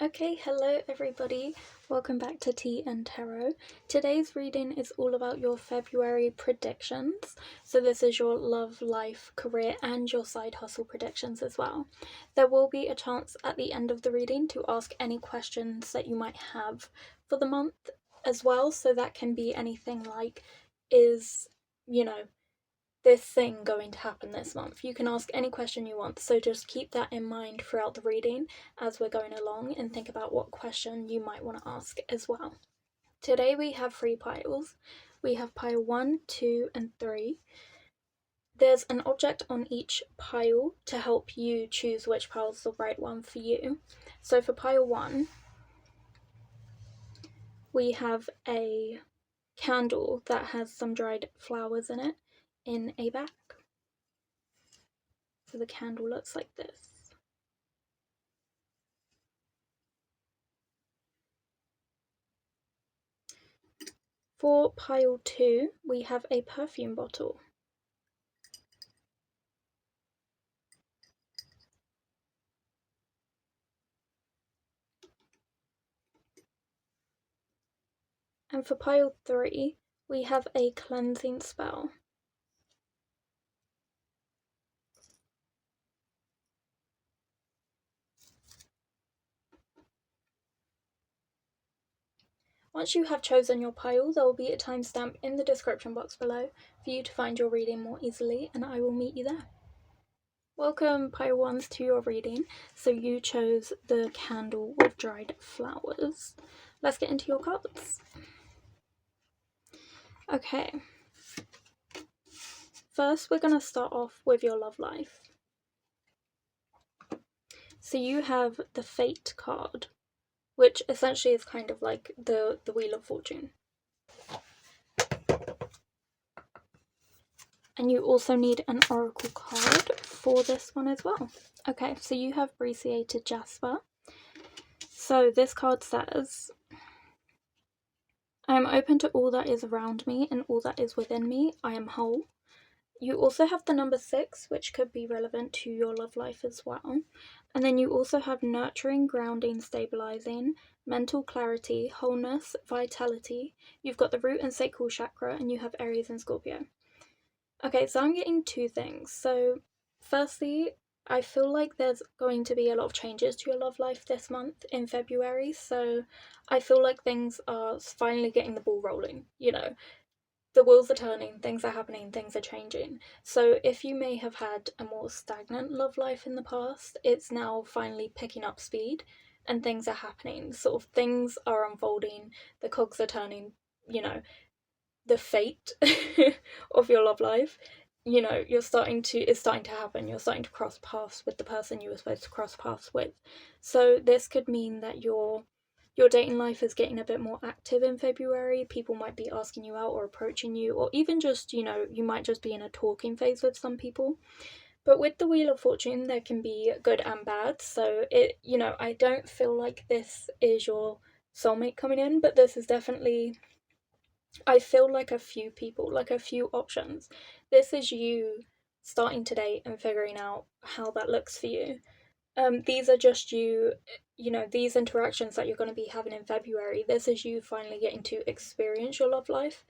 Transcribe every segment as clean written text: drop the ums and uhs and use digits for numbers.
Okay, hello everybody, welcome back to Tìandtarot. Today's reading is all about your February predictions. So this is your love, life, career and your side hustle predictions as well. There will be a chance at the end of the reading to ask any questions that you might have for the month as well. So that can be anything like, is, this thing going to happen this month? You can ask any question you want, so just keep that in mind throughout the reading as we're going along and think about what question you might want to ask as well. Today we have 3 piles. We have pile 1, 2 and 3. There's an object on each pile to help you choose which pile is the right one for you. So for pile 1, we have a candle that has some dried flowers in a bag. So the candle looks like this. For pile 2, we have a perfume bottle. And for pile 3, we have a cleansing spell. Once you have chosen your pile, there will be a timestamp in the description box below for you to find your reading more easily, and I will meet you there. Welcome, pile 1s, to your reading. So you chose the candle with dried flowers. Let's get into your cards. Okay. First, we're going to start off with your love life. So you have the Fate card, which essentially is kind of like the Wheel of Fortune. And you also need an oracle card for this one as well. Okay, so you have Appreciated Jasper. So this card says, I am open to all that is around me and all that is within me. I am whole. You also have the number 6, which could be relevant to your love life as well. And then you also have nurturing, grounding, stabilizing, mental clarity, wholeness, vitality. You've got the root and sacral chakra, and you have Aries and Scorpio. Okay, so I'm getting 2 things. So firstly, I feel like there's going to be a lot of changes to your love life this month in February. So I feel like things are finally getting the ball rolling, the wheels are turning, things are happening, things are changing. So if you may have had a more stagnant love life in the past, it's now finally picking up speed and things are happening. Sort of things are unfolding, the cogs are turning, the fate of your love life. It's starting to happen. You're starting to cross paths with the person you were supposed to cross paths with. So this could mean that your dating life is getting a bit more active in February. People might be asking you out or approaching you, or even just, you might just be in a talking phase with some people. But with the Wheel of Fortune, there can be good and bad. So I don't feel like this is your soulmate coming in, but this is definitely, I feel like a few people, like a few options. This is you starting to date and figuring out how that looks for you. These are just these interactions that you're going to be having in February. This is you finally getting to experience your love life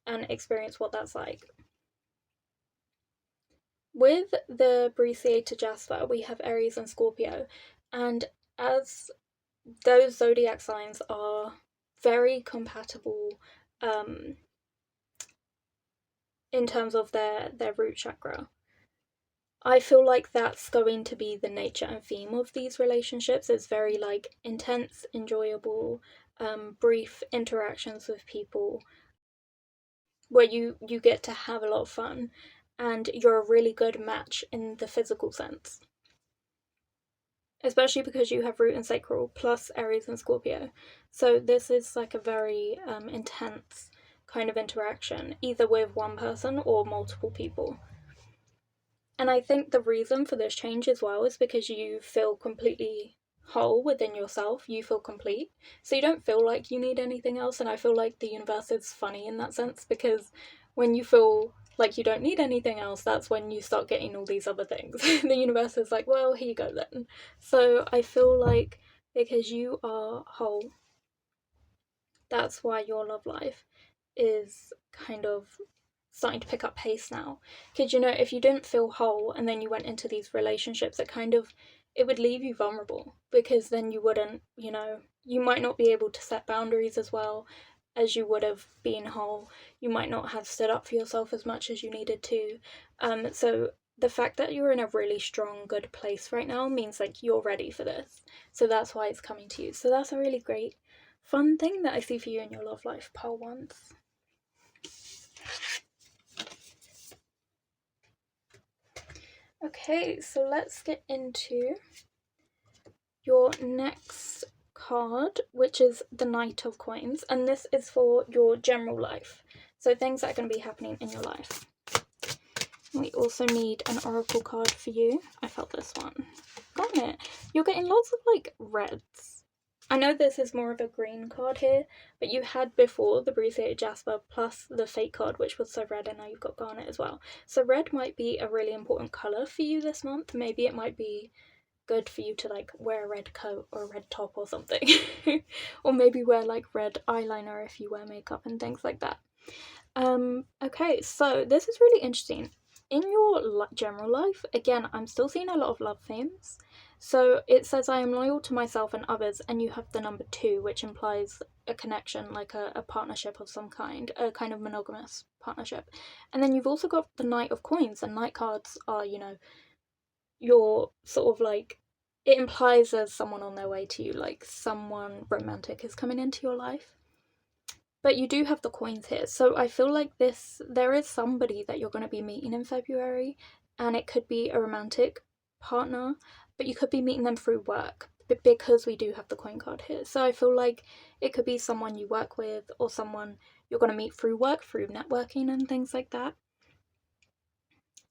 and experience what that's like. With the Appreciated Jasper, we have Aries and Scorpio, and as those zodiac signs are very compatible in terms of their root chakra, I feel like that's going to be the nature and theme of these relationships. It's very like intense, enjoyable, brief interactions with people where you get to have a lot of fun and you're a really good match in the physical sense. Especially because you have root and sacral plus Aries and Scorpio. So this is like a very intense kind of interaction, either with one person or multiple people. And I think the reason for this change as well is because you feel completely whole within yourself. You feel complete. So you don't feel like you need anything else. And I feel like the universe is funny in that sense, because when you feel like you don't need anything else, that's when you start getting all these other things. The universe is like, well, here you go then. So I feel like because you are whole. That's why your love life is kind of starting to pick up pace now. Because, you know, if you didn't feel whole and then you went into these relationships, it would leave you vulnerable, because then you wouldn't, you know, you might not be able to set boundaries as well as you would have been whole. You might not have stood up for yourself as much as you needed to. So the fact that you're in a really strong, good place right now means like you're ready for this. So that's why it's coming to you. So that's a really great, fun thing that I see for you in your love life, pile ones. Okay, so let's get into your next card, which is the Knight of Coins, and this is for your general life, so things that are going to be happening in your life. We also need an oracle card for you. I felt this one. Got it. You're getting lots of like reds. I know this is more of a green card here, but you had before the Bruciated Jasper plus the Fate card, which was so red, and now you've got Garnet as well. So red might be a really important colour for you this month. Maybe it might be good for you to like wear a red coat or a red top or something. Or maybe wear like red eyeliner if you wear makeup and things like that. Okay, so this is really interesting. In your general life, again, I'm still seeing a lot of love themes. So it says, I am loyal to myself and others, and you have the number 2, which implies a connection, like a partnership of some kind, a kind of monogamous partnership. And then you've also got the Knight of Coins, and Knight cards are, you know, your sort of like, it implies there's someone on their way to you, like someone romantic is coming into your life. But you do have the coins here, so I feel like there is somebody that you're going to be meeting in February, and it could be a romantic partner, but you could be meeting them through work, because we do have the coin card here. So I feel like it could be someone you work with, or someone you're going to meet through work, through networking and things like that.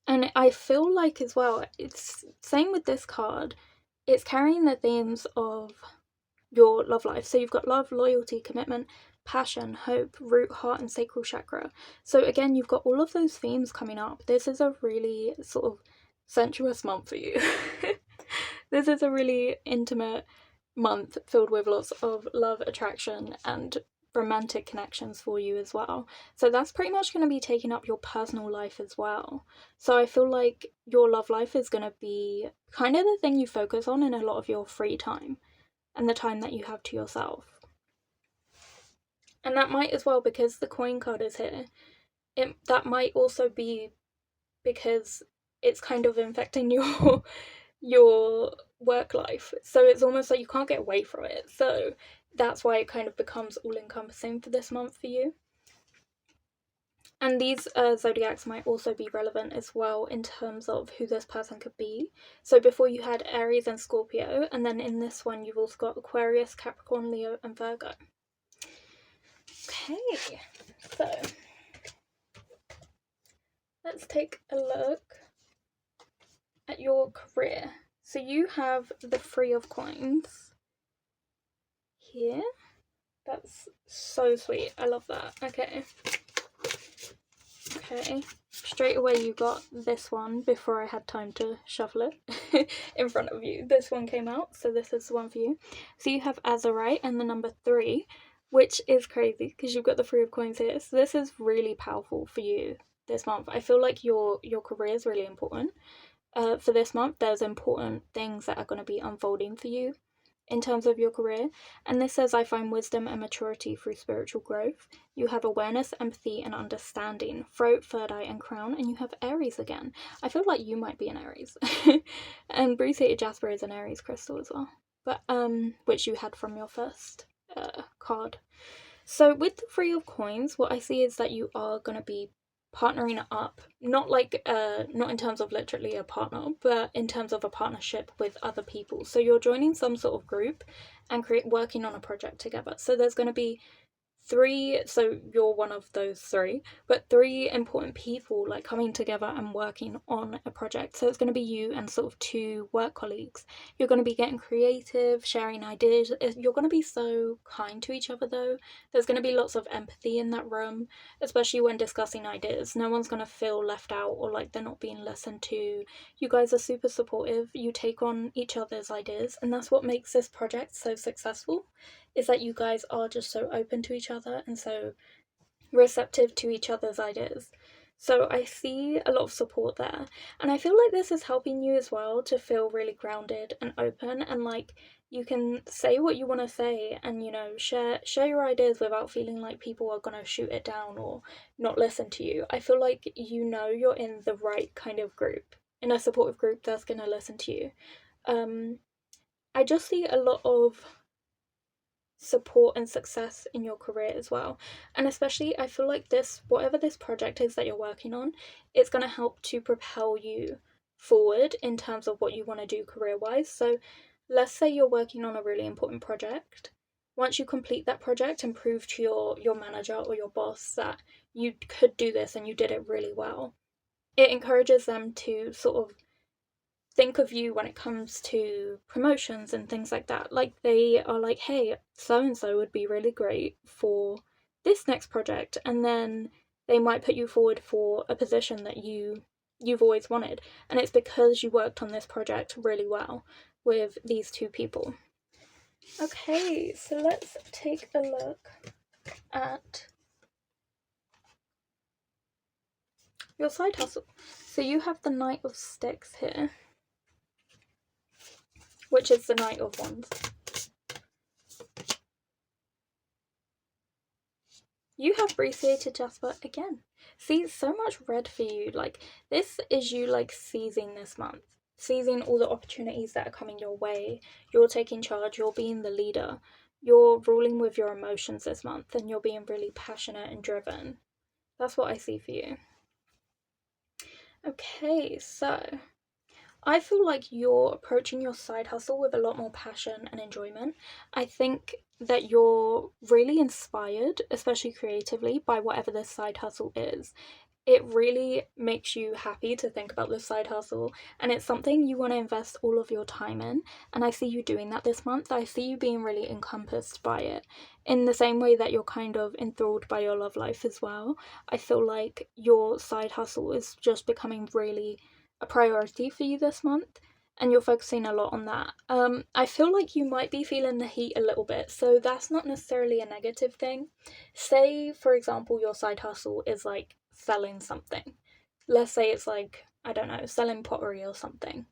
And I feel like as well, it's same with this card, it's carrying the themes of your love life. So you've got love, loyalty, commitment, passion, hope, root, heart, and sacral chakra. So again, you've got all of those themes coming up. This is a really sort of sensuous month for you. This is a really intimate month filled with lots of love, attraction, and romantic connections for you as well. So that's pretty much going to be taking up your personal life as well. So I feel like your love life is going to be kind of the thing you focus on in a lot of your free time and the time that you have to yourself. And that might as well, because the coin card is here, that might also be because it's kind of infecting your work life. So it's almost like you can't get away from it. So that's why it kind of becomes all-encompassing for this month for you. And these zodiacs might also be relevant as well in terms of who this person could be. So before you had Aries and Scorpio, and then in this one you've also got Aquarius, Capricorn, Leo, and Virgo. Okay, so let's take a look at your career. So you have the 3 of Coins here. That's so sweet. I love that. Okay. Okay. Straight away you got this one before I had time to shuffle it in front of you. This one came out, so this is the one for you. So you have Azurite and the number 3, which is crazy because you've got the 3 of Coins here. So this is really powerful for you this month. I feel like your career is really important. For this month, there's important things that are going to be unfolding for you in terms of your career. And this says, I find wisdom and maturity through spiritual growth. You have awareness, empathy, and understanding. Throat, third eye, and crown. And you have Aries again. I feel like you might be an Aries. And Bruciated Jasper is an Aries crystal as well, but which you had from your first card. So with the 3 of Coins, what I see is that you are going to be partnering up, not in terms of literally a partner, but in terms of a partnership with other people. So you're joining some sort of group and working on a project together. So there's going to be three, so you're one of those three, but three important people like coming together and working on a project. So it's going to be you and sort of two work colleagues. You're going to be getting creative, sharing ideas. You're going to be so kind to each other though. There's going to be lots of empathy in that room, especially when discussing ideas. No one's going to feel left out or like they're not being listened to. You guys are super supportive. You take on each other's ideas, and that's what makes this project so successful, is that you guys are just so open to each other and so receptive to each other's ideas. So I see a lot of support there. And I feel like this is helping you as well to feel really grounded and open, and like you can say what you want to say and, you know, share your ideas without feeling like people are going to shoot it down or not listen to you. I feel like you know you're in the right kind of group, in a supportive group that's going to listen to you. I just see a lot of support and success in your career as well. And especially, I feel like this, whatever this project is that you're working on, it's going to help to propel you forward in terms of what you want to do career wise. So let's say you're working on a really important project. Once you complete that project and prove to your manager or your boss that you could do this and you did it really well, it encourages them to sort of think of you when it comes to promotions and things like that. Like they are like, hey, so and so would be really great for this next project, and then they might put you forward for a position that you've always wanted, and it's because you worked on this project really well with these two people. Okay, so let's take a look at your side hustle. So you have the Knight of Sticks here, which is the Knight of Wands. You have appreciated Jasper again. See, so much red for you. Like, this is you, like, seizing this month. Seizing all the opportunities that are coming your way. You're taking charge. You're being the leader. You're ruling with your emotions this month. And you're being really passionate and driven. That's what I see for you. Okay, so I feel like you're approaching your side hustle with a lot more passion and enjoyment. I think that you're really inspired, especially creatively, by whatever this side hustle is. It really makes you happy to think about this side hustle, and it's something you want to invest all of your time in. And I see you doing that this month. I see you being really encompassed by it in the same way that you're kind of enthralled by your love life as well. I feel like your side hustle is just becoming really a priority for you this month, and you're focusing a lot on that. I feel like you might be feeling the heat a little bit, so that's not necessarily a negative thing. Say, for example, your side hustle is like selling something. Let's say it's like, I don't know, selling pottery or something.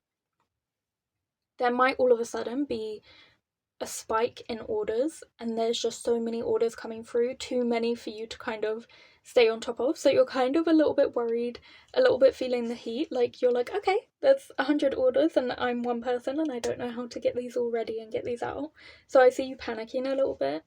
There might all of a sudden be a spike in orders, and there's just so many orders coming through, too many for you to kind of stay on top of. So you're kind of a little bit worried, a little bit feeling the heat. Like you're like, okay, there's 100 orders and I'm one person and I don't know how to get these all ready and get these out. So I see you panicking a little bit,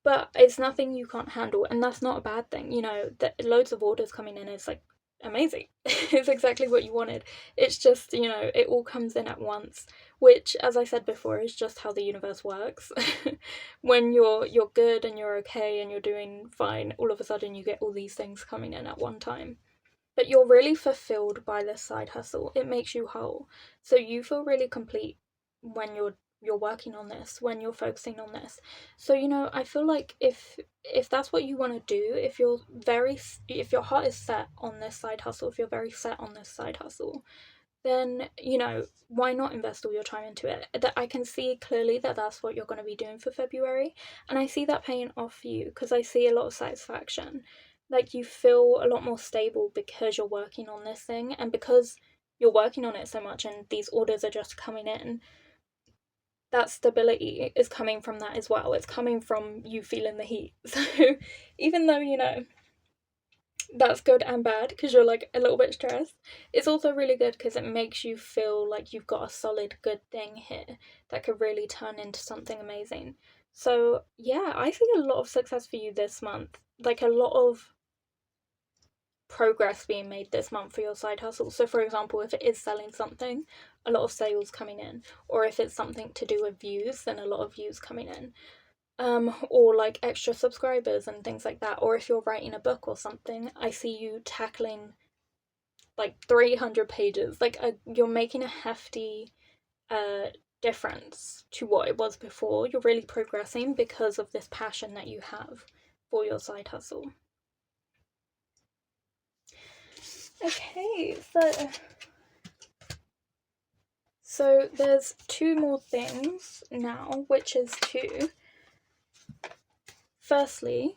but it's nothing you can't handle, and that's not a bad thing. You know, that loads of orders coming in is like amazing. It's exactly what you wanted. It's just, you know, it all comes in at once, which, as I said before, is just how the universe works. When you're good and you're okay and you're doing fine, all of a sudden you get all these things coming in at one time. But you're really fulfilled by this side hustle. It makes you whole. So you feel really complete when you're working on this, when you're focusing on this. So, you know, I feel like if that's what you want to do, if your heart is set on this side hustle, if you're very set on this side hustle, then, you know, why not invest all your time into it? That I can see clearly that that's what you're going to be doing for February, and I see that paying off for you because I see a lot of satisfaction. Like, you feel a lot more stable because you're working on this thing, and because you're working on it so much and these orders are just coming in, that stability is coming from that as well. It's coming from you feeling the heat. So even though, you know, that's good and bad because you're like a little bit stressed, it's also really good because it makes you feel like you've got a solid good thing here that could really turn into something amazing. So yeah, I see a lot of success for you this month, like a lot of progress being made this month for your side hustle. So for example, if it is selling something, a lot of sales coming in, or if it's something to do with views, then a lot of views coming in. or like extra subscribers and things like that, or if you're writing a book or something, I see you tackling like 300 pages. Like you're making a hefty difference to what it was before. You're really progressing because of this passion that you have for your side hustle. Okay, so there's 2 more things now, which is to firstly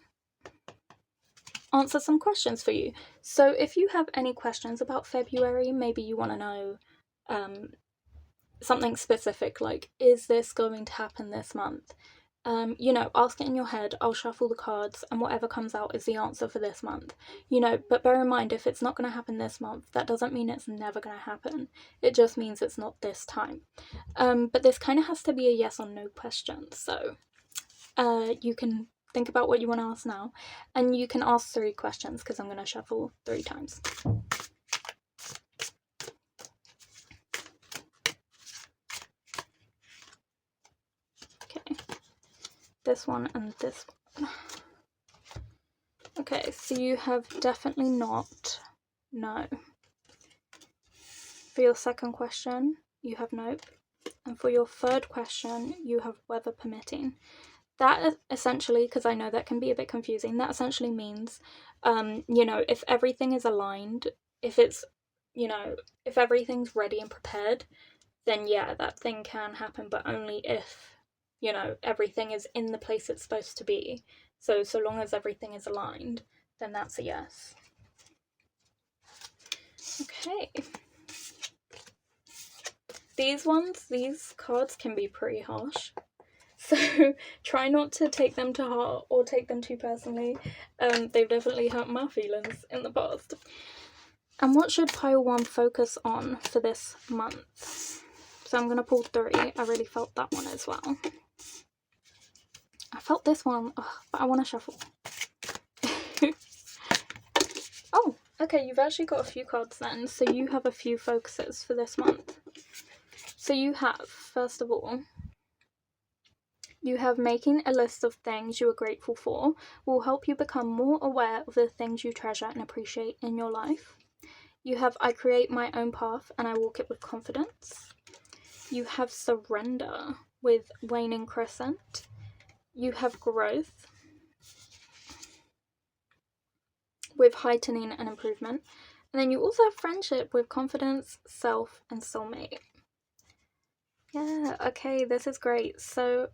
answer some questions for you. So if you have any questions about February, maybe you want to know something specific, like, is this going to happen this month? Ask it in your head. I'll shuffle the cards, and whatever comes out is the answer for this month. But bear in mind, if it's not going to happen this month, that doesn't mean it's never going to happen. It just means it's not this time. But this kind of has to be a yes or no question. So you can think about what you want to ask now, and you can ask 3 questions because I'm going to shuffle 3 times. Okay, this one and this one. Okay, so you have definitely not no. For your second question, you have nope. And for your third question, you have weather permitting. That essentially, because I know that can be a bit confusing, that essentially means, if everything is aligned, if it's, if everything's ready and prepared, then yeah, that thing can happen, but only if, everything is in the place it's supposed to be. So long as everything is aligned, then that's a yes. Okay. These cards can be pretty harsh. So try not to take them to heart or take them too personally. They've definitely hurt my feelings in the past. And what should pile 1 focus on for this month? So I'm going to pull 3. I really felt that one as well. I felt this one, but I want to shuffle. Oh, okay, you've actually got a few cards then. So you have a few focuses for this month. So you have, first of all, you have making a list of things you are grateful for will help you become more aware of the things you treasure and appreciate in your life. You have I create my own path and I walk it with confidence. You have surrender with waning crescent. You have growth with heightening and improvement. And then you also have friendship with confidence, self, and soulmate. Yeah, okay, this is great. So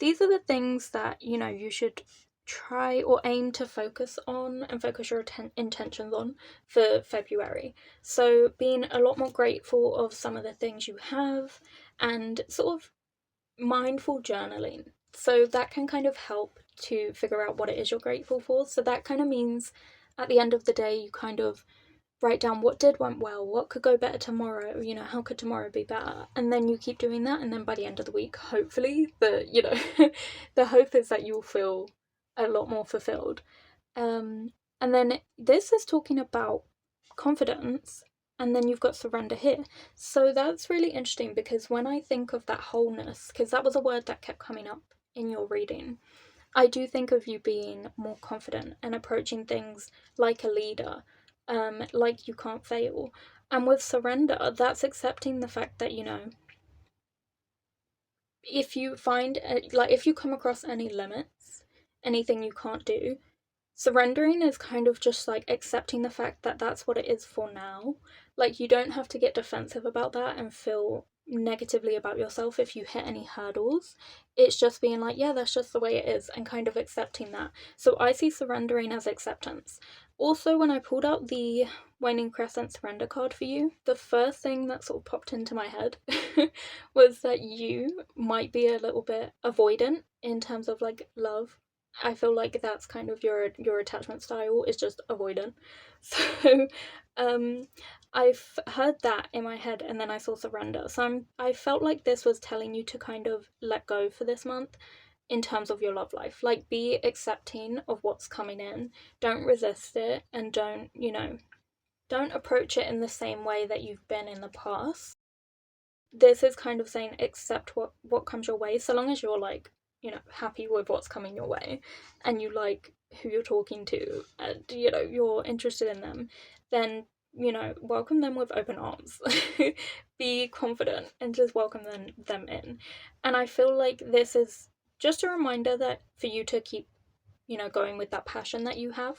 these are the things that, you should try or aim to focus on and focus your intentions on for February. So being a lot more grateful of some of the things you have and sort of mindful journaling. So that can kind of help to figure out what it is you're grateful for. So that kind of means at the end of the day, you kind of write down what went well, what could go better tomorrow, how could tomorrow be better, and then you keep doing that, and then by the end of the week, hopefully, the hope is that you'll feel a lot more fulfilled. And then this is talking about confidence, and then you've got surrender here. So that's really interesting because when I think of that wholeness, because that was a word that kept coming up in your reading, I do think of you being more confident and approaching things like a leader, like you can't fail. And with surrender, that's accepting the fact that, if you find, if you come across any limits, anything you can't do, surrendering is kind of just like accepting the fact that that's what it is for now. Like, you don't have to get defensive about that and feel negatively about yourself if you hit any hurdles. It's just being like, yeah, that's just the way it is, and kind of accepting that. So I see surrendering as acceptance. Also, when I pulled out the Waning Crescent surrender card for you, the first thing that sort of popped into my head was that you might be a little bit avoidant in terms of like love. I feel like that's kind of your attachment style, is just avoidant. So I've heard that in my head, and then I saw surrender. So I felt like this was telling you to kind of let go for this month in terms of your love life. Like, be accepting of what's coming in. Don't resist it, and don't approach it in the same way that you've been in the past. This is kind of saying accept what comes your way, so long as you're like, you know, happy with what's coming your way, and you like who you're talking to, and, you know, you're interested in them, then, you know, welcome them with open arms. Be confident and just welcome them in. And I feel like this is just a reminder that for you to keep, you know, going with that passion that you have,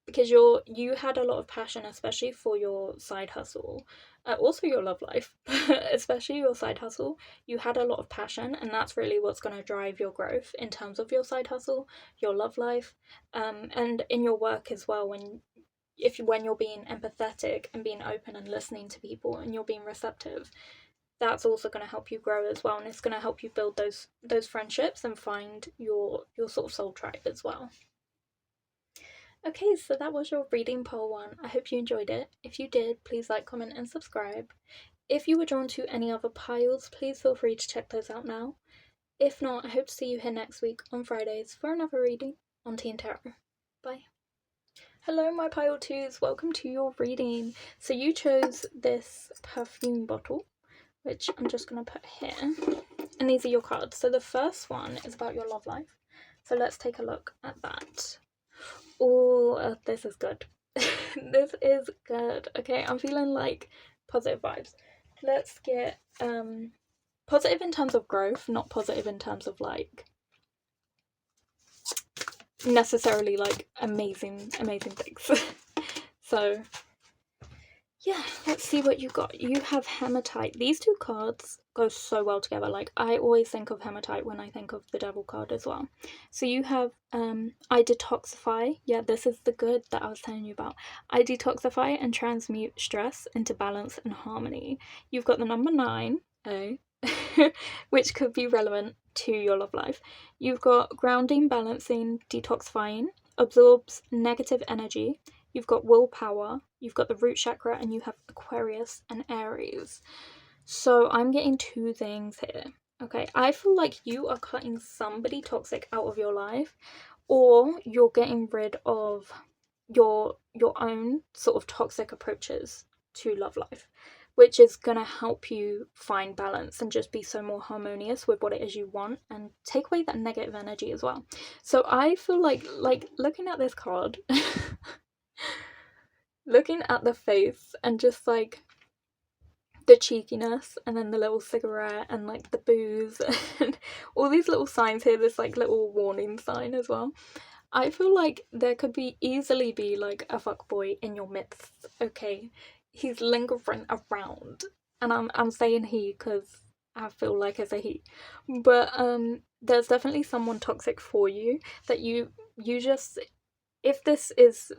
because you had a lot of passion, especially for your side hustle, also your love life, but especially your side hustle. You had a lot of passion, and that's really what's going to drive your growth in terms of your side hustle, your love life, and in your work as well. When you're being empathetic and being open and listening to people, and you're being receptive, that's also going to help you grow as well, and it's going to help you build those friendships and find your sort of soul tribe as well. Okay, so that was your reading pile 1. I hope you enjoyed it. If you did, please like, comment, and subscribe. If you were drawn to any other piles, please feel free to check those out now. If not, I hope to see you here next week on Fridays for another reading on Tìandtarot. Bye. Hello, my pile 2s. Welcome to your reading. So you chose this perfume bottle, which I'm just going to put here. And these are your cards. So the first one is about your love life. So let's take a look at that. Oh, this is good. This is good. Okay, I'm feeling like positive vibes. Let's get positive in terms of growth, not positive in terms of like necessarily like amazing things. So yeah, let's see what you got. You have hematite. These two cards go so well together. Like, I always think of hematite when I think of the devil card as well. So you have I detoxify. Yeah, this is the good that I was telling you about. I detoxify and transmute stress into balance and harmony. You've got the number 9, which could be relevant to your love life. You've got grounding, balancing, detoxifying, absorbs negative energy. You've got willpower, you've got the root chakra, and you have Aquarius and Aries. So I'm getting 2 things here. Okay, I feel like you are cutting somebody toxic out of your life, or you're getting rid of your own sort of toxic approaches to love life, which is going to help you find balance and just be so more harmonious with what it is you want, and take away that negative energy as well. So I feel like looking at this card, looking at the face and just like the cheekiness, and then the little cigarette, and like the booze, and all these little signs here, this like little warning sign as well. I feel like there could easily be like a fuckboy in your midst. Okay, he's lingering around, and I'm saying he because I feel like it's a he, but there's definitely someone toxic for you that you just, if this is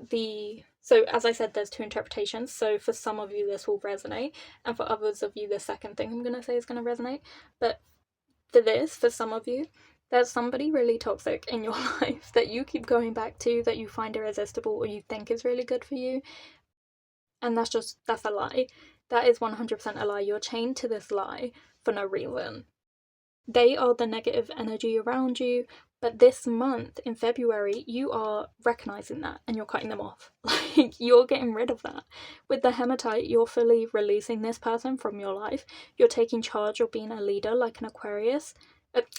so as I said, there's 2 interpretations. So for some of you this will resonate, and for others of you the second thing I'm going to say is going to resonate. But for some of you, there's somebody really toxic in your life that you keep going back to, that you find irresistible, or you think is really good for you. And that's a lie. That is 100% a lie. You're chained to this lie for no reason. They are the negative energy around you, but this month in February you are recognizing that and you're cutting them off. Like, you're getting rid of that. With the hematite, you're fully releasing this person from your life. You're taking charge of being a leader, like an Aquarius,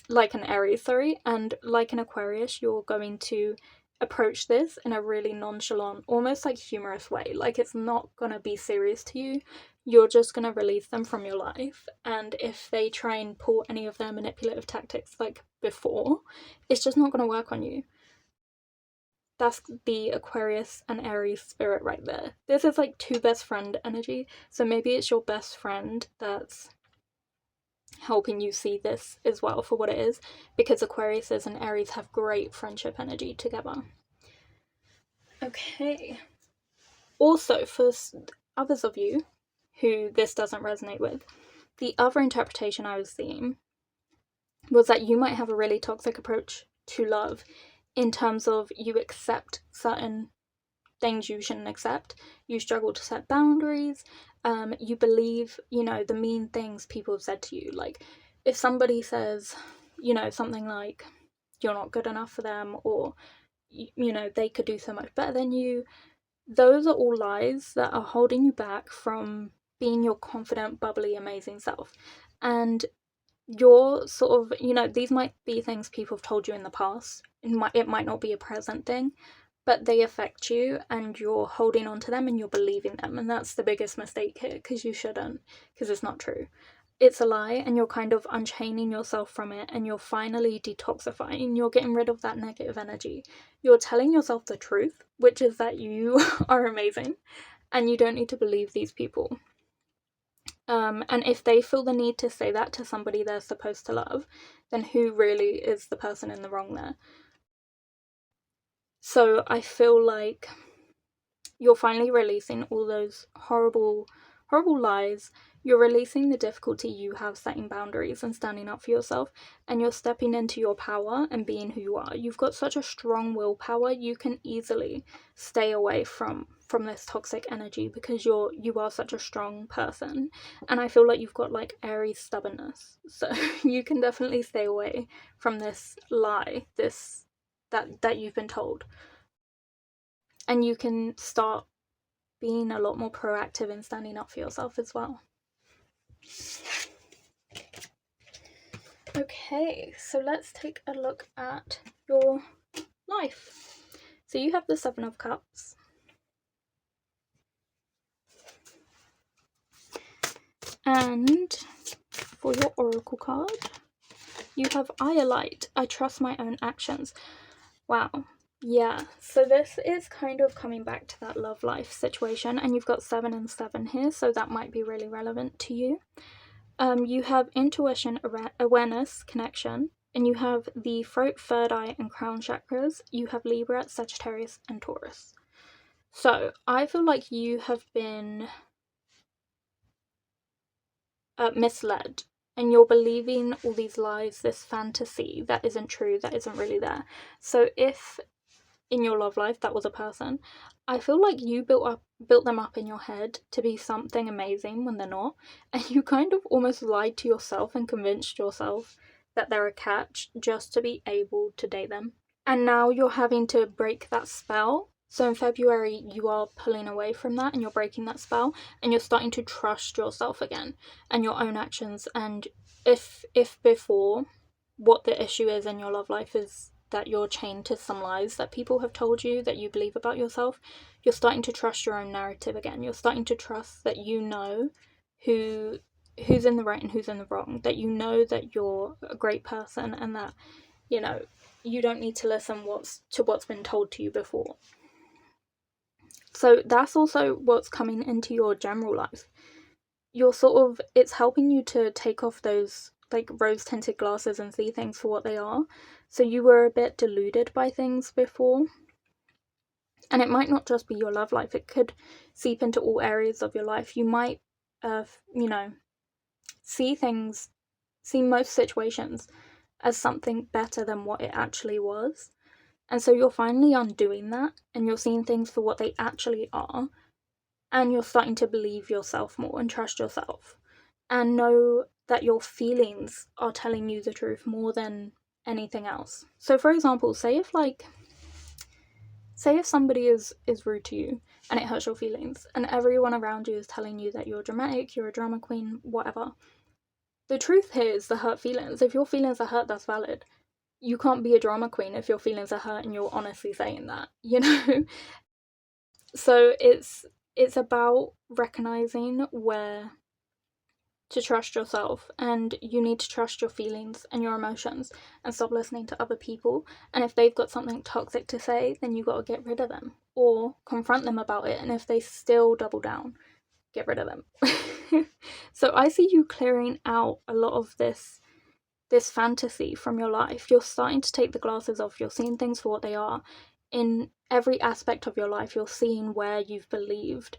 like an Aries, sorry, and like an Aquarius, you're going to approach this in a really nonchalant, almost like humorous way. Like, it's not gonna be serious to you. You're just going to release them from your life, and if they try and pull any of their manipulative tactics like before, it's just not going to work on you. That's the Aquarius and Aries spirit right there. This is like 2 best friend energy, so maybe it's your best friend that's helping you see this as well for what it is, because Aquariuses and Aries have great friendship energy together. Okay. Also, for others of you who this doesn't resonate with, the other interpretation I was seeing was that you might have a really toxic approach to love, in terms of you accept certain things you shouldn't accept, you struggle to set boundaries, you believe, you know, the mean things people have said to you. Like, if somebody says, you know, something like you're not good enough for them, or, you know, they could do so much better than you, those are all lies that are holding you back from being your confident, bubbly, amazing self. And you're sort of, you know, these might be things people have told you in the past. It might not be a present thing, but they affect you and you're holding on to them and you're believing them. And that's the biggest mistake here, because you shouldn't, because it's not true. It's a lie, and you're kind of unchaining yourself from it, and you're finally detoxifying. You're getting rid of that negative energy. You're telling yourself the truth, which is that you are amazing and you don't need to believe these people. And if they feel the need to say that to somebody they're supposed to love, then who really is the person in the wrong there? So I feel like you're finally releasing all those horrible lies. You're releasing the difficulty you have setting boundaries and standing up for yourself, and you're stepping into your power and being who you are. You've got such a strong willpower. You can easily stay away from this toxic energy because you are such a strong person, and I feel like you've got like Aries stubbornness, so you can definitely stay away from this lie, that you've been told, and you can start being a lot more proactive in standing up for yourself as well. Okay, so let's take a look at your life. So you have the Seven of Cups. And for your Oracle card, you have I Alight. I trust my own actions. Wow. Yeah, so this is kind of coming back to that love life situation, and you've got 7 and 7 here, so that might be really relevant to you. You have intuition, awareness, connection, and you have the throat, third eye, and crown chakras. You have Libra, Sagittarius, and Taurus. So I feel like you have been misled, and you're believing all these lies, this fantasy that isn't true, that isn't really there. So if in your love life that was a person, I feel like you built them up in your head to be something amazing when they're not, and you kind of almost lied to yourself and convinced yourself that they're a catch just to be able to date them. And now you're having to break that spell. So in February you are pulling away from that and you're breaking that spell, and you're starting to trust yourself again and your own actions. And if before, what the issue is in your love life is that you're chained to some lies that people have told you that you believe about yourself, you're starting to trust your own narrative again. You're starting to trust that you know who's in the right and who's in the wrong, that you know that you're a great person, and that, you know, you don't need to listen to what's been told to you before. So that's also what's coming into your general life. You're sort of, it's helping you to take off those like rose-tinted glasses and see things for what they are. So you were a bit deluded by things before. And it might not just be your love life, it could seep into all areas of your life. You might, see most situations as something better than what it actually was. And so you're finally undoing that, and you're seeing things for what they actually are, and you're starting to believe yourself more and trust yourself, and know that your feelings are telling you the truth more than anything else. So for example, say if somebody is rude to you and it hurts your feelings, and everyone around you is telling you that you're dramatic, you're a drama queen, whatever. The truth here is the hurt feelings. If your feelings are hurt, that's valid. You can't be a drama queen if your feelings are hurt and you're honestly saying that, you know? So it's about recognizing where to trust yourself, and you need to trust your feelings and your emotions and stop listening to other people. And if they've got something toxic to say, then you got to get rid of them or confront them about it. And if they still double down, get rid of them. So I see you clearing out a lot of this fantasy from your life. You're starting to take the glasses off. You're seeing things for what they are. In every aspect of your life, you're seeing where you've believed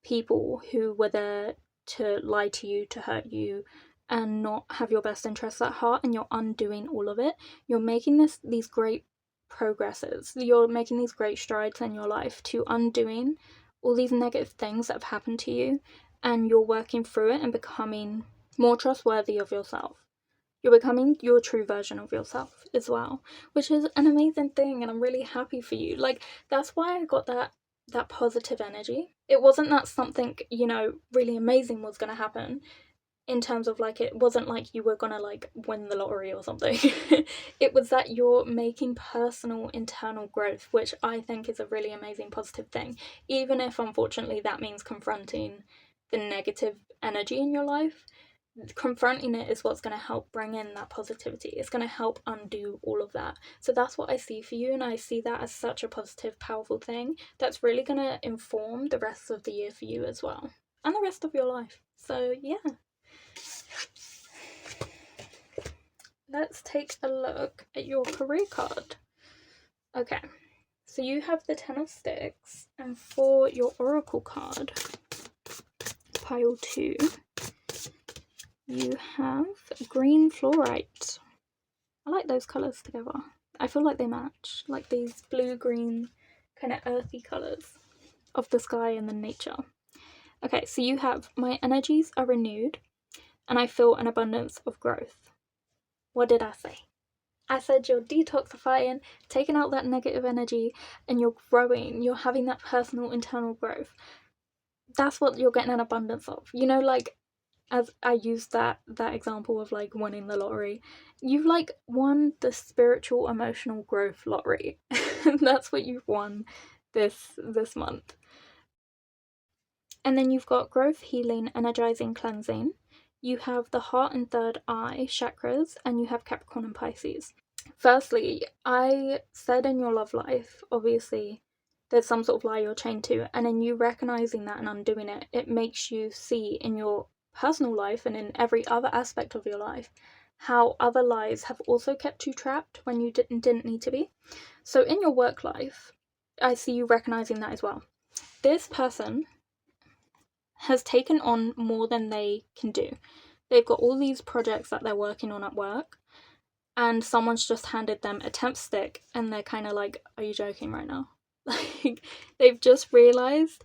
people who were there to lie to you, to hurt you, and not have your best interests at heart, and you're undoing all of it. You're making these great progresses. You're making these great strides in your life to undoing all these negative things that have happened to you, and you're working through it and becoming more trustworthy of yourself. You're becoming your true version of yourself as well, which is an amazing thing, and I'm really happy for you. Like, that's why I got that positive energy. It wasn't that something, you know, really amazing was going to happen. in terms of like, it wasn't like you were gonna like win the lottery or something. It was that you're making personal internal growth, which I think is a really amazing positive thing, even if unfortunately that means confronting the negative energy in your life. Confronting it is what's going to help bring in that positivity. It's going to help undo all of that. So that's what I see for you, and I see that as such a positive, powerful thing that's really going to inform the rest of the year for you as well, and the rest of your life. So yeah, let's take a look at your career card. Okay, so you have the 10 of Sticks, and for your oracle card, pile 2, you have green fluorite. I like those colours together. I feel like they match, like these blue-green kind of earthy colours of the sky and the nature. Okay, so you have, my energies are renewed and I feel an abundance of growth. What did I say? I said you're detoxifying, taking out that negative energy, and you're growing. You're having that personal internal growth. That's what you're getting an abundance of. You know, like, as I used that example of like winning the lottery, you've like won the spiritual emotional growth lottery. That's what you've won this month. And then you've got growth, healing, energizing, cleansing. You have the heart and third eye chakras, and you have Capricorn and Pisces. Firstly, I said in your love life, obviously there's some sort of lie you're chained to, and in you recognizing that and undoing it, it makes you see in your personal life and in every other aspect of your life how other lies have also kept you trapped when you didn't need to be. So in your work life, I see you recognizing that as well. This person has taken on more than they can do. They've got all these projects that they're working on at work, and someone's just handed them a temp stick and they're kind of like, are you joking right now? Like, they've just realized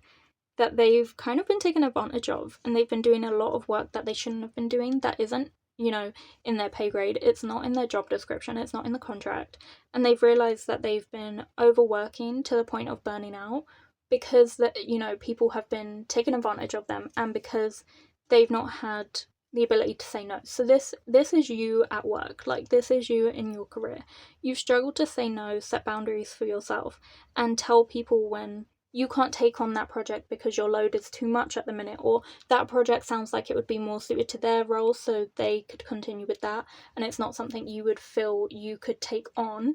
that they've kind of been taken advantage of, and they've been doing a lot of work that they shouldn't have been doing, that isn't, you know, in their pay grade. It's not in their job description, it's not in the contract, and they've realized that they've been overworking to the point of burning out because that, you know, people have been taking advantage of them, and because they've not had the ability to say no. So this is you at work. Like, this is you in your career. You've struggled to say no, set boundaries for yourself, and tell people when you can't take on that project because your load is too much at the minute, or that project sounds like it would be more suited to their role, so they could continue with that, and it's not something you would feel you could take on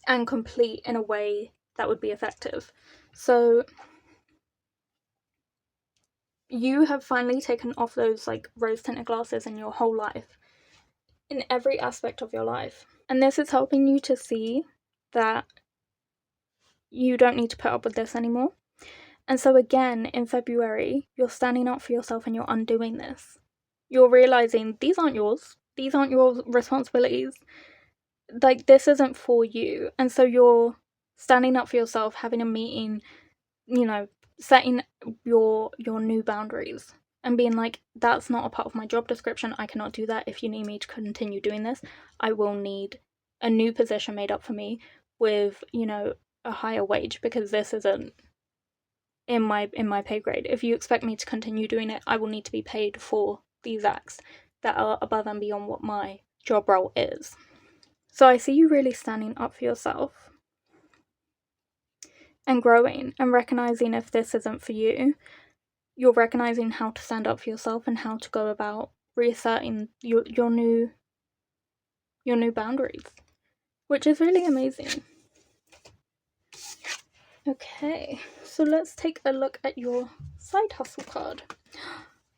and complete in a way that would be effective. So you have finally taken off those like rose-tinted glasses in your whole life, in every aspect of your life, and this is helping you to see that you don't need to put up with this anymore. And so again, in February, you're standing up for yourself and you're undoing this. You're realizing these aren't yours. These aren't your responsibilities. Like, this isn't for you. And so you're standing up for yourself, having a meeting, you know, setting your new boundaries and being like, that's not a part of my job description. I cannot do that. If you need me to continue doing this, I will need a new position made up for me with, you know, a higher wage, because this isn't in my pay grade. If you expect me to continue doing it, I will need to be paid for these acts that are above and beyond what my job role is. So I see you really standing up for yourself and growing and recognizing if this isn't for you, you're recognizing how to stand up for yourself and how to go about reasserting your new boundaries, which is really amazing. Okay, so let's take a look at your side hustle card.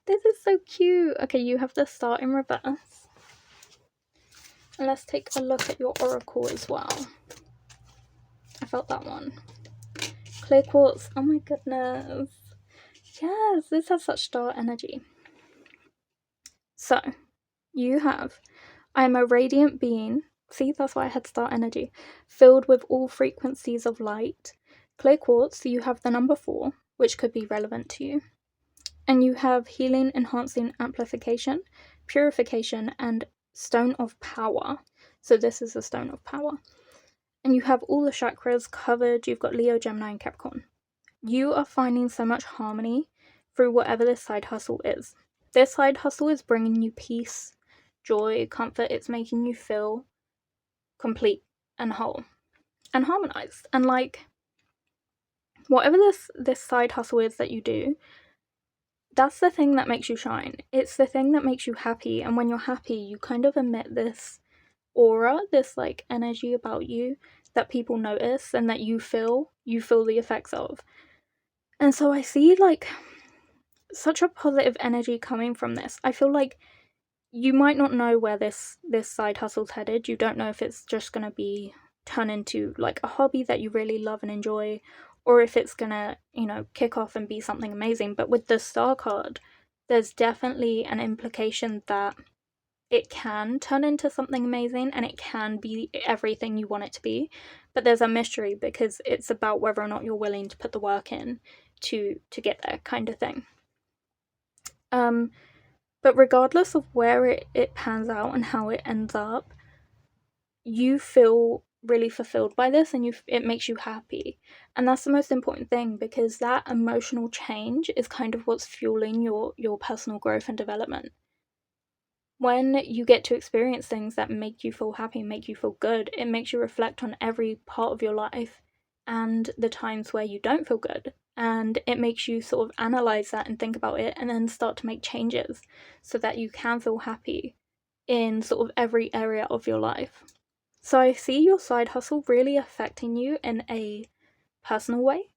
This is so cute. Okay, you have the Star in reverse. And let's take a look at your oracle as well. I felt that one. Clear quartz. Oh my goodness. Yes, this has such star energy. So, you have, I am a radiant being. See, that's why I had star energy. Filled with all frequencies of light. Clear quartz, so you have the number 4, which could be relevant to you. And you have healing, enhancing, amplification, purification, and stone of power. So this is the stone of power. And you have all the chakras covered. You've got Leo, Gemini, and Capricorn. You are finding so much harmony through whatever this side hustle is. this side hustle is bringing you peace, joy, comfort. It's making you feel complete and whole and harmonized. And like, whatever this side hustle is that you do, that's the thing that makes you shine. It's the thing that makes you happy. And when you're happy, you kind of emit this aura, this like energy about you that people notice and that you feel the effects of. And so I see like such a positive energy coming from this. I feel like you might not know where this side hustle's headed. You don't know if it's just going to be turn into like a hobby that you really love and enjoy, or if it's going to, kick off and be something amazing. But with the Star card, there's definitely an implication that it can turn into something amazing and it can be everything you want it to be. But there's a mystery because it's about whether or not you're willing to put the work in to get there, kind of thing. But regardless of where it pans out and how it ends up, you feel really fulfilled by this and it makes you happy. And that's the most important thing, because that emotional change is kind of what's fueling your personal growth and development. When you get to experience things that make you feel happy, make you feel good, it makes you reflect on every part of your life and the times where you don't feel good. And it makes you sort of analyze that and think about it and then start to make changes so that you can feel happy in sort of every area of your life. So I see your side hustle really affecting you in a personal way,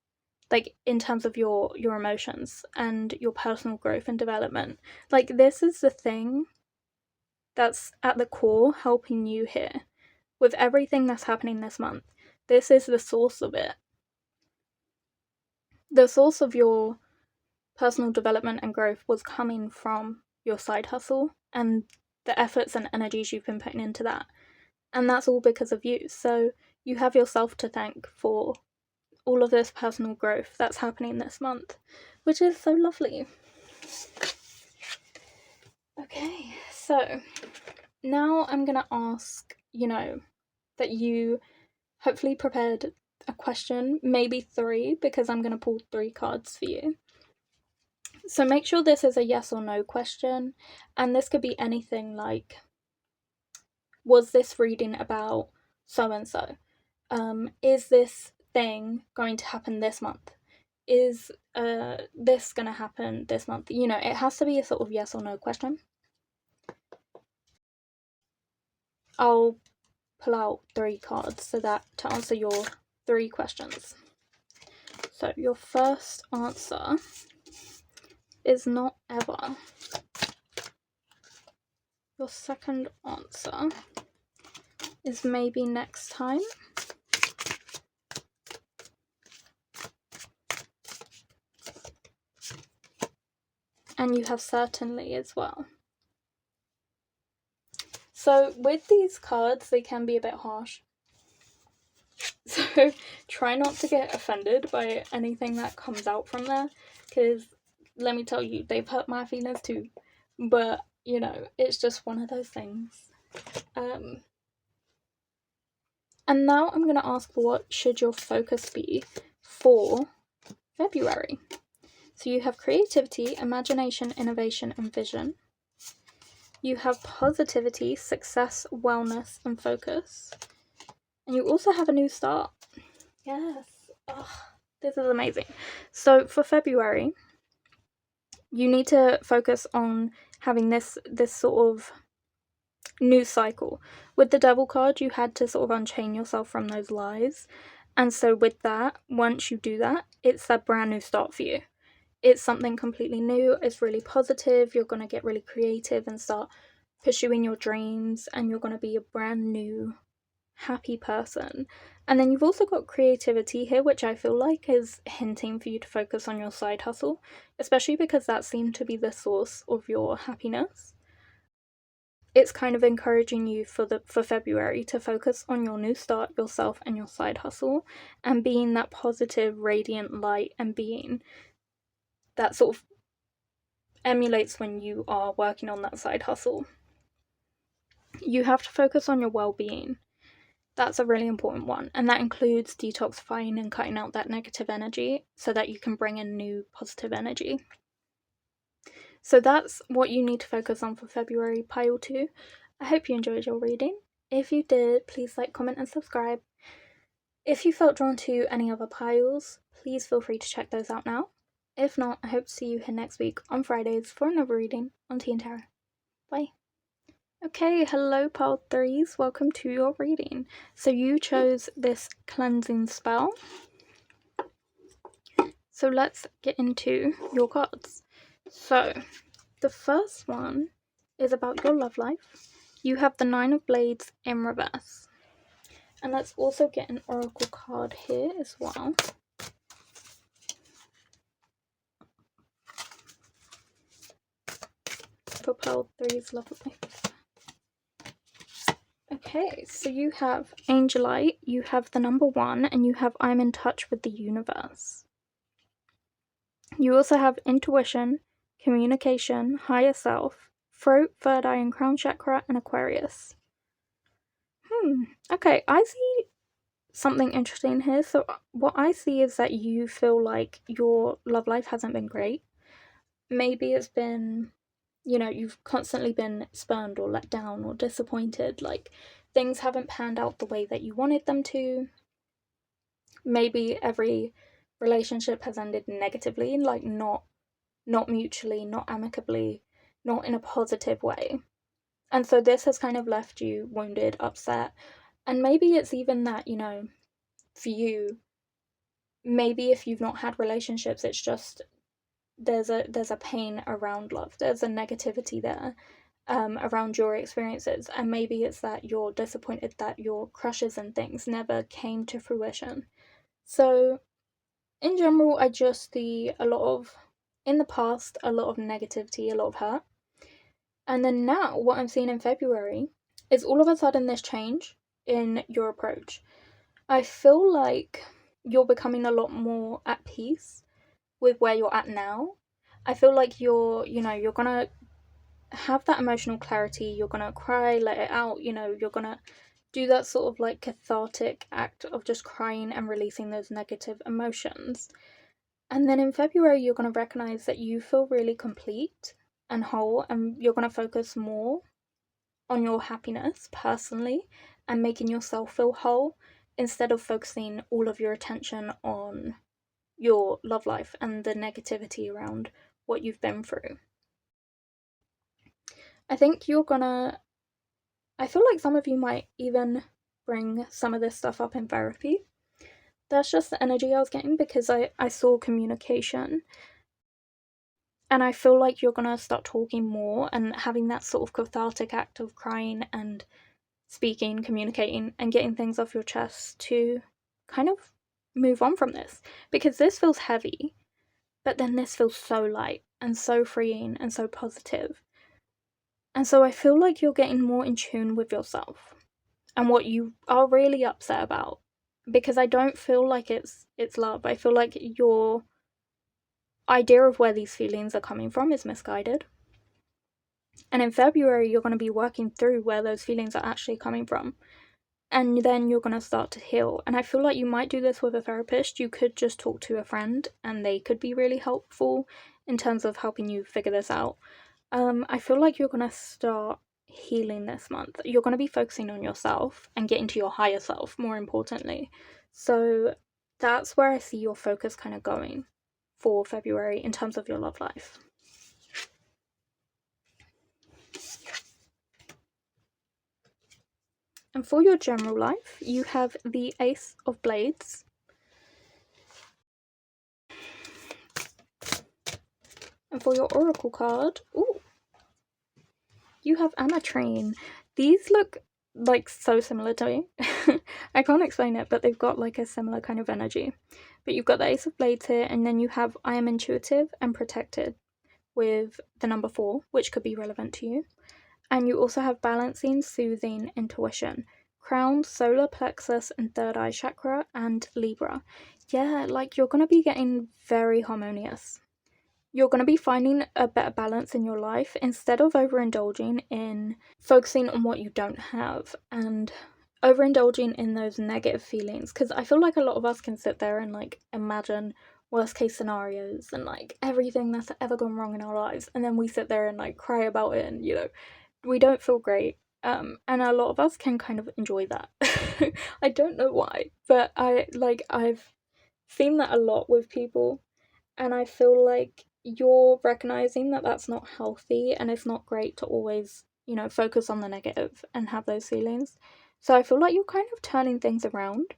like in terms of your emotions and your personal growth and development. Like, this is the thing that's at the core helping you here with everything that's happening this month. This is the source of it. The source of your personal development and growth was coming from your side hustle and the efforts and energies you've been putting into that. And that's all because of you. So you have yourself to thank for all of this personal growth that's happening this month, which is so lovely. Okay, so now I'm going to ask, that you hopefully prepared a question, maybe 3, because I'm going to pull 3 cards for you. So make sure this is a yes or no question, and this could be anything like, was this reading about so-and-so? Is this thing going to happen this month? Is this going to happen this month? It has to be a sort of yes or no question. I'll pull out 3 cards so that to answer your 3 questions. So your first answer is not ever. Your second answer is maybe next time. And you have certainly as well. So with these cards, they can be a bit harsh. So try not to get offended by anything that comes out from there, because let me tell you, they've hurt my feelings too. But, it's just one of those things. And now I'm going to ask, what should your focus be for February? So you have creativity, imagination, innovation, and vision. You have positivity, success, wellness, and focus. And you also have a new start. Yes. Oh, this is amazing. So for February, you need to focus on having this sort of new cycle. With the Devil card, you had to sort of unchain yourself from those lies. And so with that, once you do that, it's a brand new start for you. It's something completely new. It's really positive. You're going to get really creative and start pursuing your dreams, and you're going to be a brand new happy person. And then you've also got creativity here, which I feel like is hinting for you to focus on your side hustle, especially because that seemed to be the source of your happiness. It's kind of encouraging you for February to focus on your new start, yourself, and your side hustle, and being that positive, radiant light and being that sort of emulates when you are working on that side hustle. You have to focus on your well-being. That's a really important one, and that includes detoxifying and cutting out that negative energy so that you can bring in new positive energy. So that's what you need to focus on for February, pile 2. I hope you enjoyed your reading. If you did, please like, comment and subscribe. If you felt drawn to any other piles, please feel free to check those out now. If not, I hope to see you here next week on Fridays for another reading on Tìandtarot. Bye. Okay, hello pile 3s, welcome to your reading. So you chose this cleansing spell. So let's get into your cards. So the first one is about your love life. You have the 9 of Blades in reverse. And let's also get an oracle card here as well. For pile 3's love life. Okay, so you have Angelite, you have the number 1, and you have I'm in touch with the universe. You also have intuition, communication, higher self, throat, third eye and crown chakra, and Aquarius. Okay, I see something interesting here. So what I see is that you feel like your love life hasn't been great. Maybe it's been, you've constantly been spurned or let down or disappointed. Like, things haven't panned out the way that you wanted them to. Maybe every relationship has ended negatively, like not mutually, not amicably, not in a positive way. And so this has kind of left you wounded, upset. And maybe it's even that, for you, maybe if you've not had relationships, it's just there's a pain around love. There's a negativity there around your experiences. And maybe it's that you're disappointed that your crushes and things never came to fruition. So in general, I just see in the past, a lot of negativity, a lot of hurt. And then now, what I'm seeing in February is all of a sudden this change in your approach. I feel like you're becoming a lot more at peace with where you're at now. I feel like you're gonna have that emotional clarity. You're gonna cry, let it out. You're gonna do that sort of like cathartic act of just crying and releasing those negative emotions. And then in February, you're gonna recognize that you feel really complete and whole, and you're going to focus more on your happiness personally and making yourself feel whole instead of focusing all of your attention on your love life and the negativity around what you've been through. I think I feel like some of you might even bring some of this stuff up in therapy. That's just the energy I was getting because I saw communication. And I feel like you're going to start talking more and having that sort of cathartic act of crying and speaking, communicating, and getting things off your chest to kind of move on from this. Because this feels heavy, but then this feels so light and so freeing and so positive. And so I feel like you're getting more in tune with yourself and what you are really upset about. Because I don't feel like it's love. I feel like your idea of where these feelings are coming from is misguided. And in February, you're going to be working through where those feelings are actually coming from. And then you're going to start to heal. And I feel like you might do this with a therapist. You could just talk to a friend and they could be really helpful in terms of helping you figure this out. I feel like you're going to start healing this month. You're going to be focusing on yourself and getting to your higher self, more importantly. So that's where I see your focus kind of going for February in terms of your love life. And for your general life, you have the Ace of Blades. And for your oracle card, you have Ametrine. These look like so similar to me. I can't explain it, but they've got like a similar kind of energy. But you've got the Ace of Blades here, and then you have I am intuitive and protected with the number 4, which could be relevant to you. And you also have balancing, soothing, intuition, crown, solar plexus, and third eye chakra, and Libra. Yeah, like you're going to be getting very harmonious. You're going to be finding a better balance in your life instead of overindulging in focusing on what you don't have and overindulging in those negative feelings. Because I feel like a lot of us can sit there and like imagine worst case scenarios and like everything that's ever gone wrong in our lives, and then we sit there and like cry about it, and we don't feel great. And a lot of us can kind of enjoy that. I don't know why, but I've seen that a lot with people, and I feel like you're recognizing that that's not healthy and it's not great to always, focus on the negative and have those feelings. So I feel like you're kind of turning things around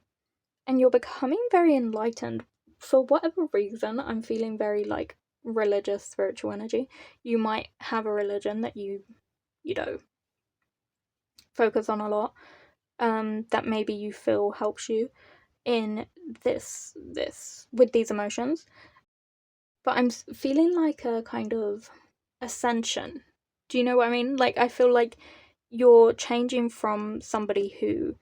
and you're becoming very enlightened. For whatever reason, I'm feeling very like religious, spiritual energy. You might have a religion that you know, focus on a lot, that maybe you feel helps you in this with these emotions. But I'm feeling like a kind of ascension. Do you know what I mean? Like, I feel like you're changing from somebody who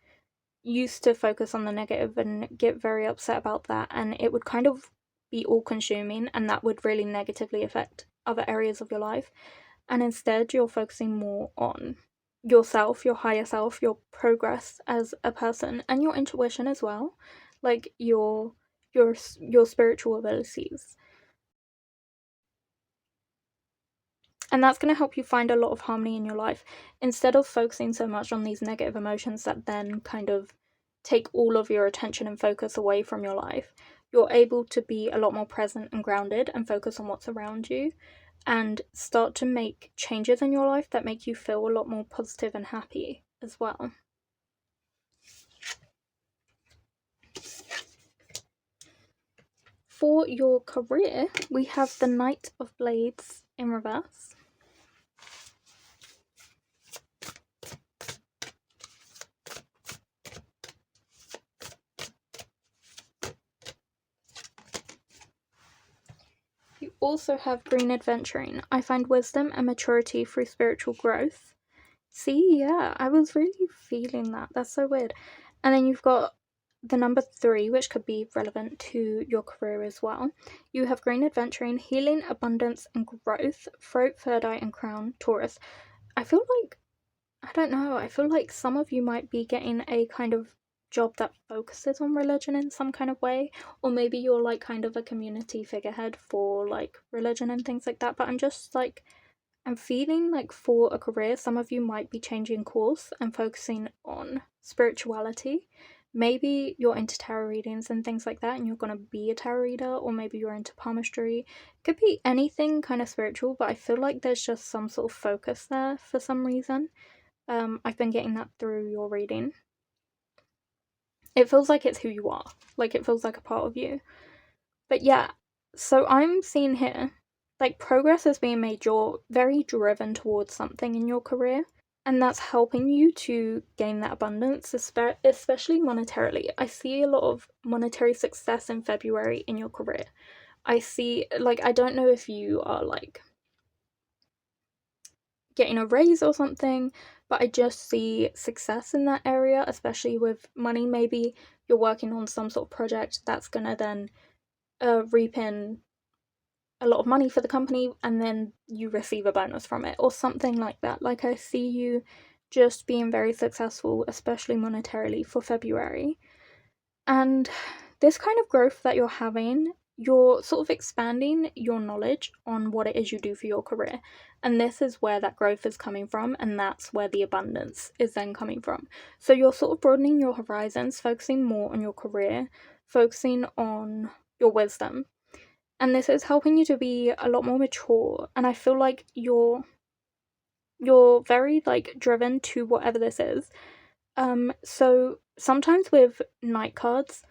used to focus on the negative and get very upset about that, and it would kind of be all consuming, and that would really negatively affect other areas of your life. And instead, you're focusing more on yourself, your higher self, your progress as a person, and your intuition as well, like your spiritual abilities. And that's going to help you find a lot of harmony in your life instead of focusing so much on these negative emotions that then kind of take all of your attention and focus away from your life. You're able to be a lot more present and grounded and focus on what's around you and start to make changes in your life that make you feel a lot more positive and happy as well. For your career, we have the Knight of Blades in reverse. You also have Green Adventuring. I find wisdom and maturity through spiritual growth. See, yeah, I was really feeling that. That's so weird. And then you've got the number 3, which could be relevant to your career as well. You have Green Adventuring, Healing, Abundance, and Growth, Throat, Third Eye, and Crown, Taurus. I feel like, I don't know, I feel like some of you might be getting a kind of job that focuses on religion in some kind of way, or maybe you're like kind of a community figurehead for like religion and things like that. But I'm feeling like for a career, some of you might be changing course and focusing on spirituality. Maybe you're into tarot readings and things like that, and you're going to be a tarot reader, or maybe you're into palmistry. It could be anything kind of spiritual, but I feel like there's just some sort of focus there for some reason. I've been getting that through your reading. It feels like it's who you are. Like, it feels like a part of you. But yeah, so I'm seeing here, like, progress is being made. You're very driven towards something in your career, and that's helping you to gain that abundance, especially monetarily. I see a lot of monetary success in February in your career. I see, like, I don't know if you are, like, getting a raise or something, but I just see success in that area, especially with money. Maybe you're working on some sort of project that's gonna then reap in a lot of money for the company, and then you receive a bonus from it or something like that. Like, I see you just being very successful, especially monetarily, for February. And this kind of growth that you're having, you're sort of expanding your knowledge on what it is you do for your career. And this is where that growth is coming from, and that's where the abundance is then coming from. So you're sort of broadening your horizons, focusing more on your career, focusing on your wisdom. And this is helping you to be a lot more mature. And I feel like you're very like driven to whatever this is. So sometimes with night cards,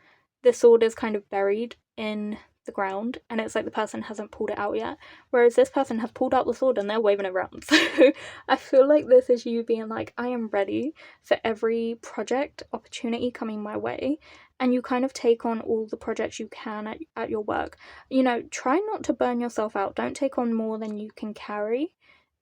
the sword is kind of buried in the ground, and it's like the person hasn't pulled it out yet. Whereas this person has pulled out the sword and they're waving it around. So I feel like this is you being like, I am ready for every project opportunity coming my way. And you kind of take on all the projects you can at your work. Try not to burn yourself out. Don't take on more than you can carry.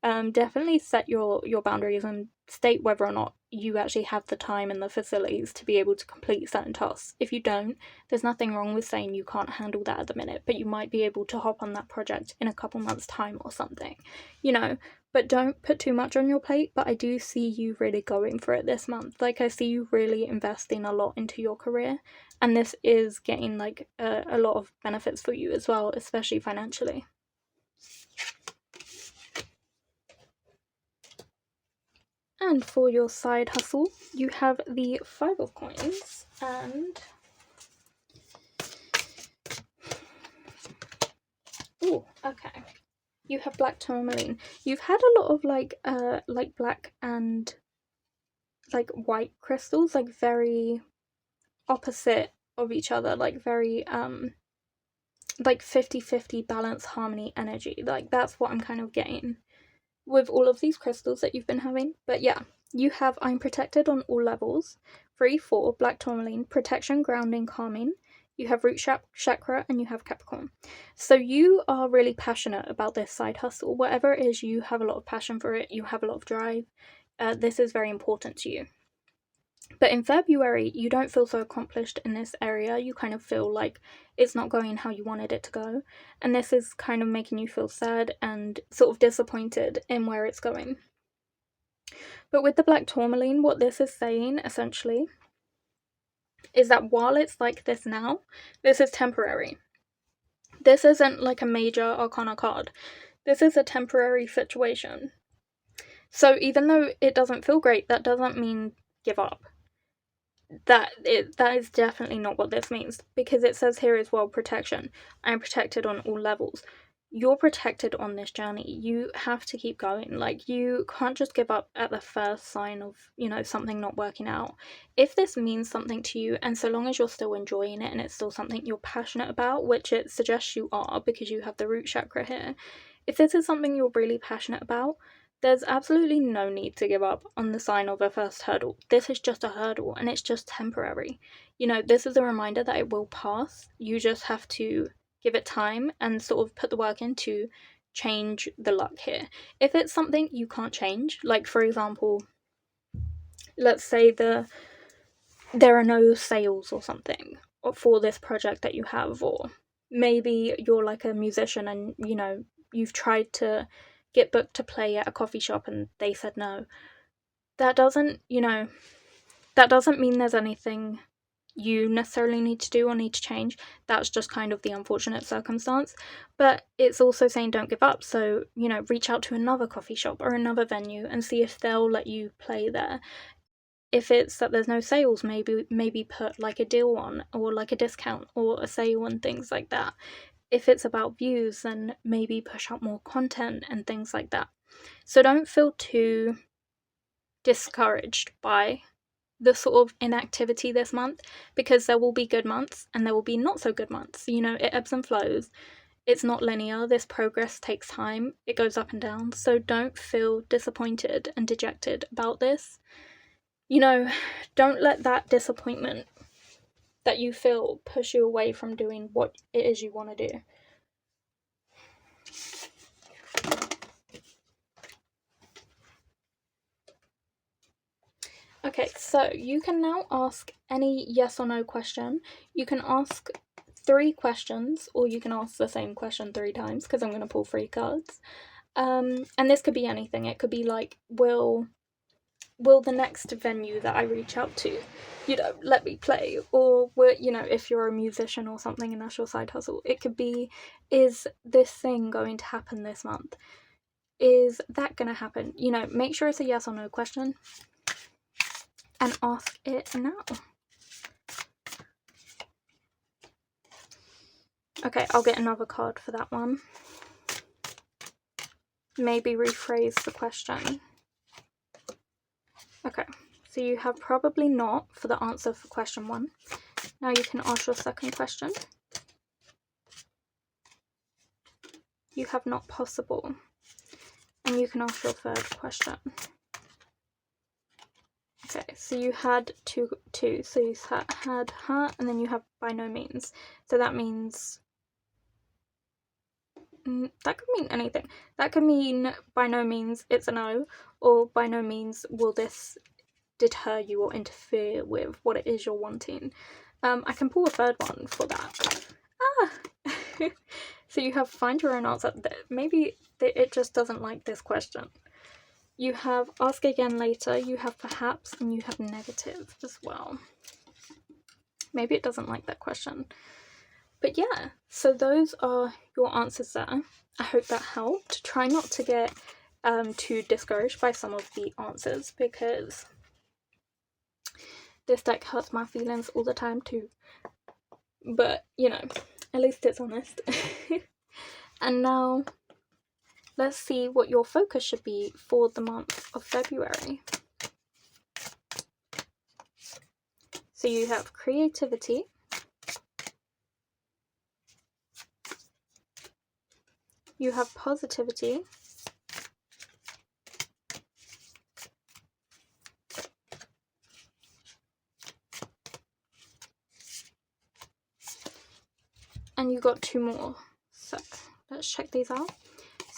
Definitely set your boundaries and state whether or not you actually have the time and the facilities to be able to complete certain tasks. If you don't, there's nothing wrong with saying you can't handle that at the minute, but you might be able to hop on that project in a couple months' time or something, you know. But don't put too much on your plate. But I do see you really going for it this month. Like, I see you really investing a lot into your career, and this is getting like a lot of benefits for you as well, especially financially. And for your side hustle, you have the 5 of coins and oh, okay. You have black tourmaline. You've had a lot of like black and like white crystals, like very opposite of each other, like very like 50-50 balance, harmony, energy. Like, that's what I'm kind of getting with all of these crystals that you've been having. But yeah, you have I'm protected on all levels. 3-4 black tourmaline, protection, grounding, calming. You have root chakra, and you have Capricorn. So you are really passionate about this side hustle. Whatever it is, you have a lot of passion for it. You have a lot of drive. This is very important to you. But in February, you don't feel so accomplished in this area. You kind of feel like it's not going how you wanted it to go. And this is kind of making you feel sad and sort of disappointed in where it's going. But with the black tourmaline, what this is saying, essentially, is that while it's like this now, this is temporary. This isn't like a major arcana card. This is a temporary situation. So even though it doesn't feel great, that doesn't mean give up. That is definitely not what this means, because it says here as well, protection. I am protected on all levels. You're protected on this journey. You have to keep going. Like, you can't just give up at the first sign of, you know, something not working out. If this means something to you, and so long as you're still enjoying it and it's still something you're passionate about, which it suggests you are because you have the root chakra here, if this is something you're really passionate about, there's absolutely no need to give up on the sign of a first hurdle. This is just a hurdle, and it's just temporary. You know, this is a reminder that it will pass. You just have to give it time and sort of put the work in to change the luck here. If it's something you can't change, like for example, let's say there are no sales or something for this project that you have, or maybe you're like a musician and, you know, you've tried to get booked to play at a coffee shop and they said no. That doesn't, you know, that doesn't mean there's anything you necessarily need to do or need to change. That's just kind of the unfortunate circumstance. But it's also saying don't give up. So, you know, reach out to another coffee shop or another venue and see if they'll let you play there. If it's that there's no sales, maybe put like a deal on, or like a discount or a sale and things like that. If it's about views, then maybe push out more content and things like that. So don't feel too discouraged by the sort of inactivity this month, because there will be good months and there will be not so good months. You know, it ebbs and flows. It's not linear. This progress takes time. It goes up and down. So don't feel disappointed and dejected about this. You know, don't let that disappointment that you feel push you away from doing what it is you want to do. Okay, so you can now ask any yes or no question. You can ask 3 questions, or you can ask the same question 3 times, because I'm going to pull 3 cards. And this could be anything. It could be like, will the next venue that I reach out to, you know, let me play? Or, you know, if you're a musician or something and that's your side hustle, it could be, is this thing going to happen this month? Is that going to happen? You know, make sure it's a yes or no question and ask it now. Okay, I'll get another card for that one. Maybe rephrase the question. Okay, so you have probably not for the answer for question 1. Now you can ask your second question. You have not possible. And you can ask your third question. Okay, so you had two. So you had heart, and then you have by no means. So that means, that could mean anything. That could mean by no means it's a no, or by no means will this deter you or interfere with what it is you're wanting. I can pull a third one for that. So you have find your own answer. Maybe it just doesn't like this question. You have ask again later, you have perhaps, and you have negative as well. Maybe it doesn't like that question. But yeah, so those are your answers there. I hope that helped. Try not to get too discouraged by some of the answers, because this deck hurts my feelings all the time too. But, you know, at least it's honest. And now, let's see what your focus should be for the month of February. So you have creativity, you have positivity, and you got two more. So let's check these out.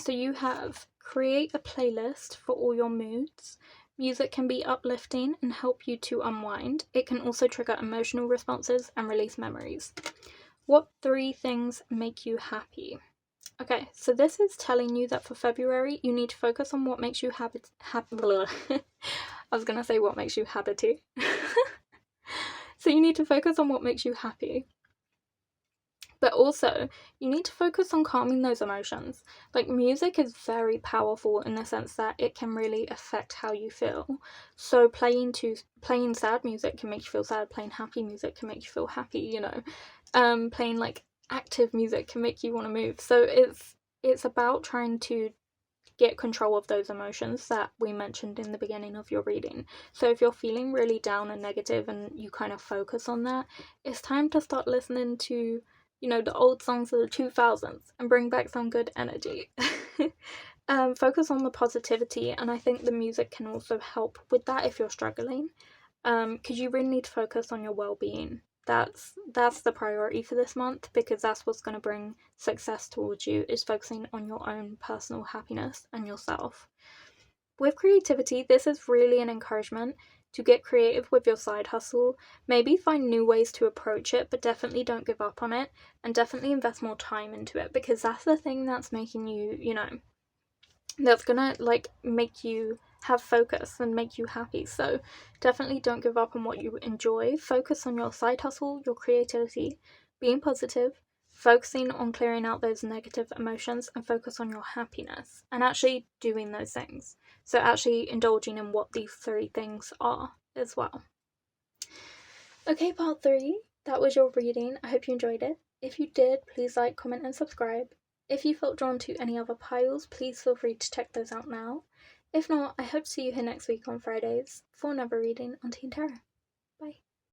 So you have create a playlist for all your moods. Music can be uplifting and help you to unwind. It can also trigger emotional responses and release memories. What 3 things make you happy? Okay, so this is telling you that for February, you need to focus on what makes you happy. I was going to say what makes you happy. So you need to focus on what makes you happy. But also, you need to focus on calming those emotions. Like, music is very powerful in the sense that it can really affect how you feel. So playing sad music can make you feel sad, playing happy music can make you feel happy, you know. Playing like active music can make you want to move. So it's about trying to get control of those emotions that we mentioned in the beginning of your reading. So if you're feeling really down and negative and you kind of focus on that, it's time to start listening to, you know, the old songs of the 2000s and bring back some good energy. Focus on the positivity, and I think the music can also help with that if you're struggling, because you really need to focus on your well-being. That's the priority for this month, because that's what's going to bring success towards you, is focusing on your own personal happiness and yourself. With creativity, this is really an encouragement to get creative with your side hustle. Maybe find new ways to approach it, but definitely don't give up on it, and definitely invest more time into it, because that's the thing that's making you, you know, that's gonna like make you have focus and make you happy. So definitely don't give up on what you enjoy. Focus on your side hustle, your creativity, being positive, focusing on clearing out those negative emotions, and focus on your happiness and actually doing those things. So actually indulging in what these 3 things are as well. Okay, part 3, that was your reading. I hope you enjoyed it. If you did, please like, comment and subscribe. If you felt drawn to any other piles, please feel free to check those out now. If not, I hope to see you here next week on Fridays for another reading on Tìandtarot. Bye.